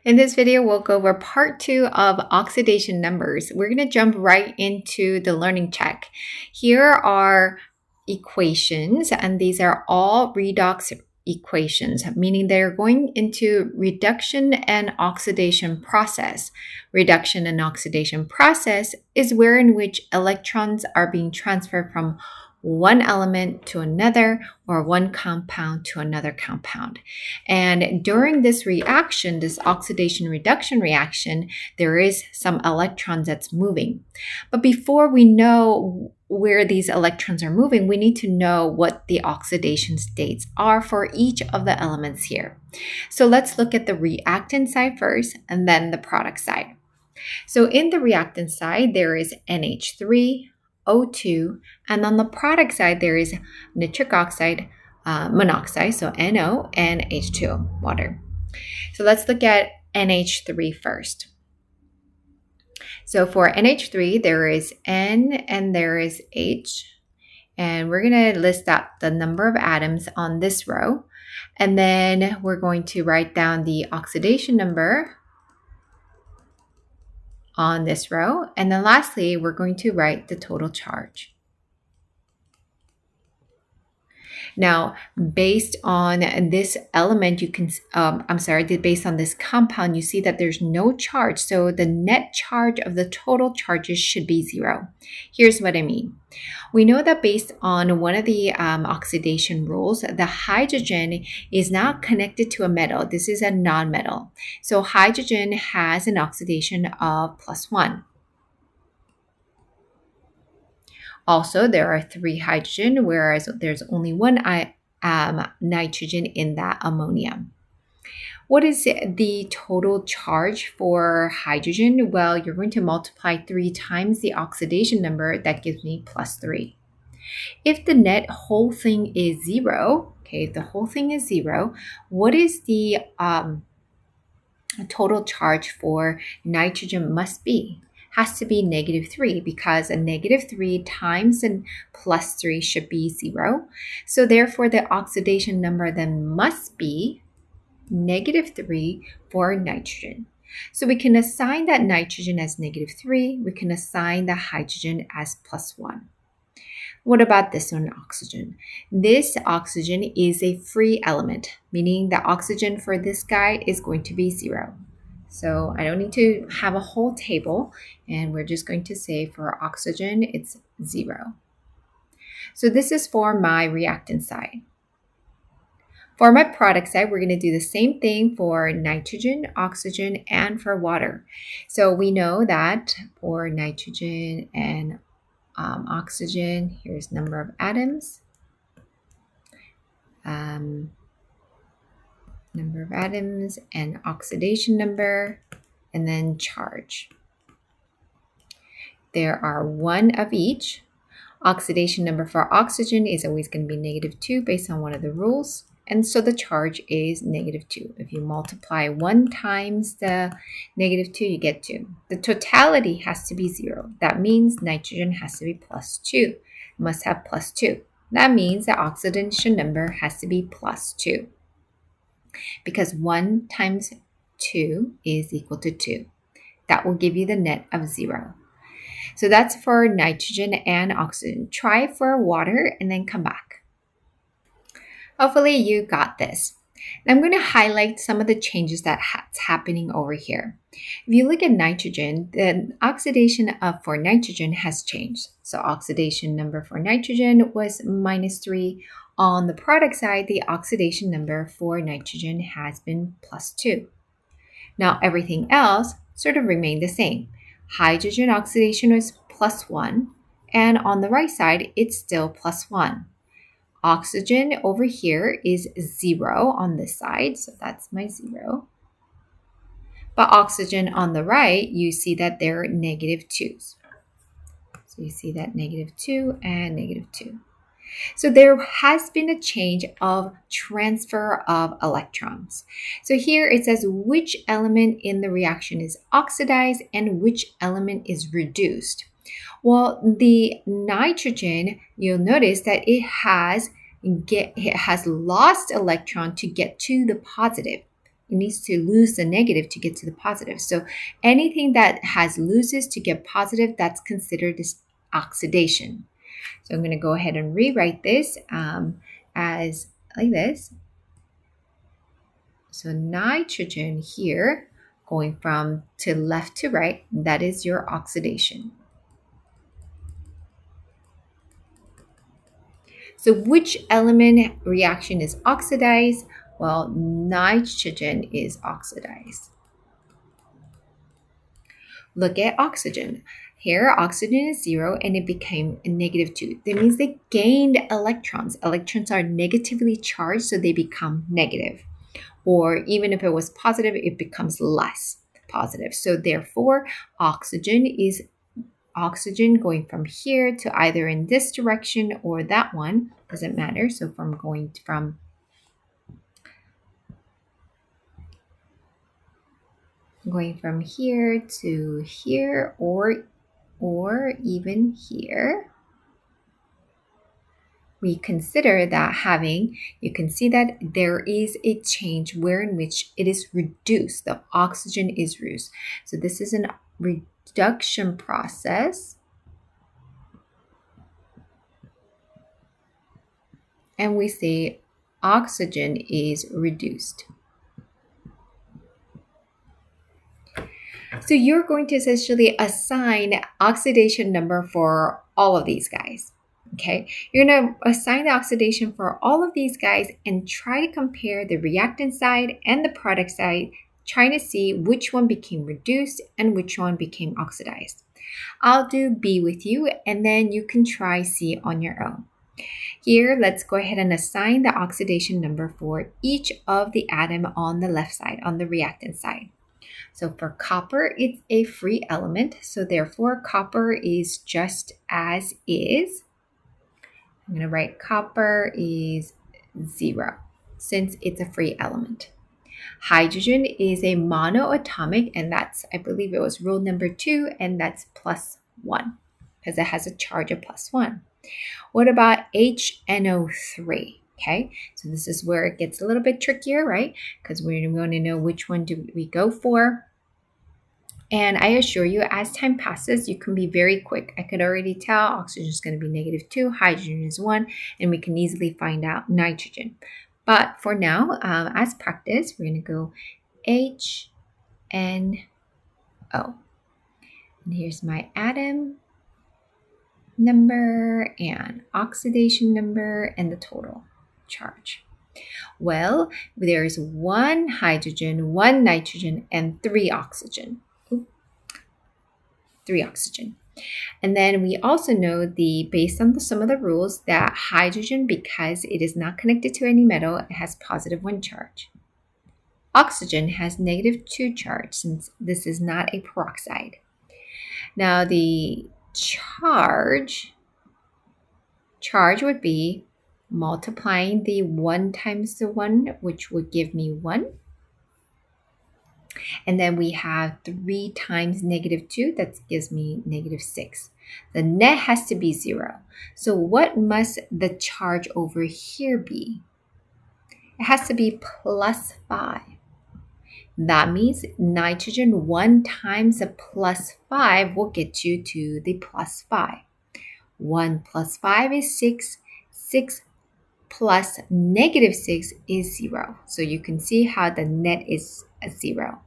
In this video, we'll go over part 2 of oxidation numbers. We're going to jump right into the learning check. Here are equations, and these are all redox equations, meaning they're going into reduction and oxidation process. Reduction and oxidation process is where in which electrons are being transferred from one element to another or one compound to another compound. And during this reaction, this oxidation reduction reaction, there is some electrons that's moving. But before we know where these electrons are moving, we need to know what the oxidation states are for each of the elements here. So let's look at the reactant side first and then the product side. So in the reactant side, there is NH3, O2, and on the product side, there is nitric oxide, monoxide, so NO, and H2O, water. So let's look at NH3 first. So for NH3, there is N and there is H, and we're going to list out the number of atoms on this row, and then we're going to write down the oxidation number on this row. And then lastly, we're going to write the total charge. Now, based on this element, you can, based on this compound, you see that there's no charge. So the net charge of the total charges should be 0. Here's what I mean. We know that based on one of the oxidation rules, the hydrogen is not connected to a metal. This is a non-metal. So hydrogen has an oxidation of +1. Also, there are 3 hydrogen, whereas there's only 1 nitrogen in that ammonia. What is the total charge for hydrogen? Well, you're going to multiply 3 times the oxidation number. That gives me +3. If the net whole thing is 0, okay, if the whole thing is 0, what is the total charge for nitrogen must be? Has to be -3 because a -3 times and +3 should be 0. So therefore, the oxidation number then must be -3 for nitrogen. So we can assign that nitrogen as -3. We can assign the hydrogen as +1. What about this one, oxygen? This oxygen is a free element, meaning the oxygen for this guy is going to be 0. So I don't need to have a whole table, and we're just going to say for oxygen, it's 0. So this is for my reactant side. For my product side, we're going to do the same thing for nitrogen, oxygen, and for water. So we know that for nitrogen and oxygen, here's number of atoms. Number of atoms and oxidation number, and then charge. There are 1 of each. Oxidation number for oxygen is always going to be -2 based on one of the rules. And so the charge is -2. If you multiply 1 times the -2, you get 2. The totality has to be 0. That means nitrogen has to be +2. It must have +2. That means the oxidation number has to be +2. Because 1 times 2 is equal to 2. That will give you the net of 0. So that's for nitrogen and oxygen. Try for water and then come back. Hopefully you got this. Now I'm going to highlight some of the changes that's happening over here. If you look at nitrogen, the oxidation for nitrogen has changed. So oxidation number for nitrogen was -3. On the product side, the oxidation number for nitrogen has been +2. Now everything else sort of remained the same. Hydrogen oxidation was +1, and on the right side, it's still +1. Oxygen over here is 0 on this side, so that's my 0. But oxygen on the right, you see that they're -2s. So you see that -2 and -2. So there has been a change of transfer of electrons. So here it says which element in the reaction is oxidized and which element is reduced. Well, the nitrogen, you'll notice that it has lost electron to get to the positive. it needs to lose the negative to get to the positive. So anything that has loses to get positive, that's considered as oxidation. So I'm going to go ahead and rewrite this as like this. So nitrogen here, going from to left to right, that is your oxidation. So which element reaction is oxidized? Well, nitrogen is oxidized. Look at oxygen. Here, oxygen is 0 and it became a -2. That means they gained electrons. Electrons are negatively charged, so they become negative. Or even if it was positive, it becomes less positive. So therefore, oxygen is oxygen going from here to either in this direction or that one, doesn't matter. So from going from here to here or even here, we consider that having, you can see that there is a change where in which it is reduced. The oxygen is reduced. So this is a reduction process. And we say oxygen is reduced. So you're going to essentially assign oxidation number for all of these guys. Okay, you're going to assign the oxidation for all of these guys and try to compare the reactant side and the product side, trying to see which one became reduced and which one became oxidized. I'll do B with you, and then you can try C on your own. Here, let's go ahead and assign the oxidation number for each of the atom on the left side, on the reactant side. So for copper, it's a free element. So therefore, copper is just as is. I'm going to write copper is 0 since it's a free element. Hydrogen is a monoatomic, and that's, I believe it was rule number 2, and that's +1 because it has a charge of +1. What about HNO3? Okay, so this is where it gets a little bit trickier, right? Because we're going to know which one do we go for. And I assure you, as time passes, you can be very quick. I could already tell oxygen is going to be -2, hydrogen is 1, and we can easily find out nitrogen. But for now, as practice, we're going to go HNO. And here's my atom number and oxidation number and the total charge. Well, there's 1 hydrogen, 1 nitrogen, and 3 oxygen. 3 oxygen. And then we also know based on some of the rules that hydrogen, because it is not connected to any metal, it has +1 charge. Oxygen has -2 charge since this is not a peroxide. Now the charge would be multiplying the 1 times the 1, which would give me 1. And then we have 3 times -2, that gives me -6. The net has to be 0. So what must the charge over here be? It has to be +5. That means nitrogen 1 times the +5 will get you to the +5. 1 + 5 is 6. 6 plus -6 is 0. So you can see how the net is a 0.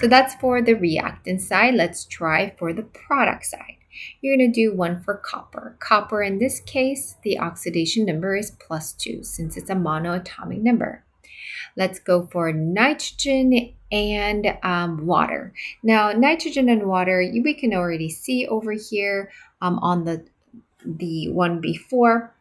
So that's for the reactant side. Let's try for the product side. You're going to do 1 for copper. Copper, in this case, the oxidation number is +2 since it's a monoatomic number. Let's go for nitrogen and water. Now, nitrogen and water, we can already see over here on the one before.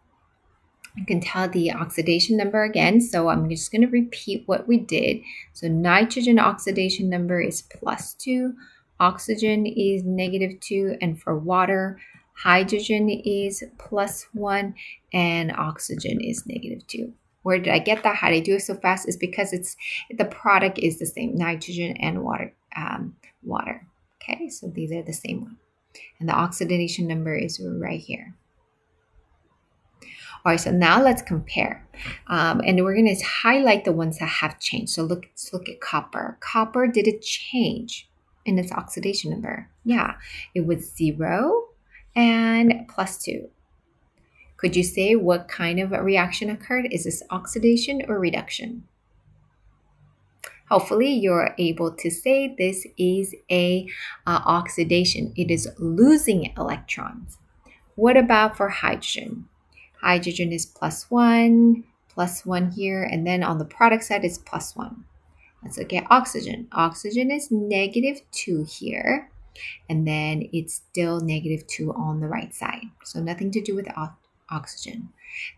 You can tell the oxidation number again. So I'm just going to repeat what we did. So nitrogen oxidation number is +2. Oxygen is -2. And for water, hydrogen is +1. And oxygen is -2. Where did I get that? How did I do it so fast? It's because the product is the same, nitrogen and water. Okay, so these are the same one. And the oxidation number is right here. All right, so now let's compare. And we're going to highlight the ones that have changed. So let's look at copper. Copper, did it change in its oxidation number? Yeah, it was 0 and +2. Could you say what kind of a reaction occurred? Is this oxidation or reduction? Hopefully you're able to say this is a oxidation. It is losing electrons. What about for hydrogen? Hydrogen is +1 here, and then on the product side is +1. Let's look at oxygen. Oxygen is -2 here, and then it's still -2 on the right side. So nothing to do with oxygen.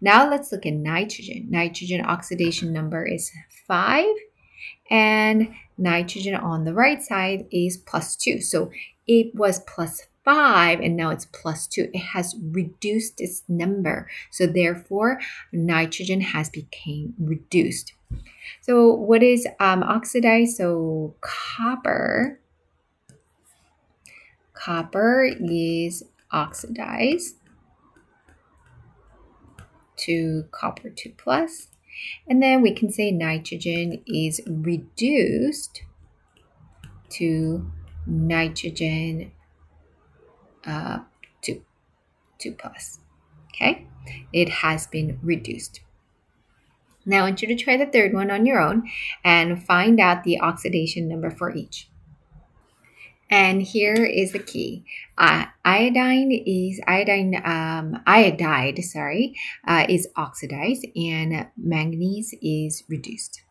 Now let's look at nitrogen. Nitrogen oxidation number is 5, and nitrogen on the right side is +2. So it was +5 and now it's +2. It has reduced its number. So therefore, nitrogen has become reduced. So what is oxidized? So copper is oxidized to copper 2+. And then we can say nitrogen is reduced to nitrogen 2+. Okay, it has been reduced. Now I want you to try the third one on your own and find out the oxidation number for each. And here is the key. Iodide is oxidized, and manganese is reduced.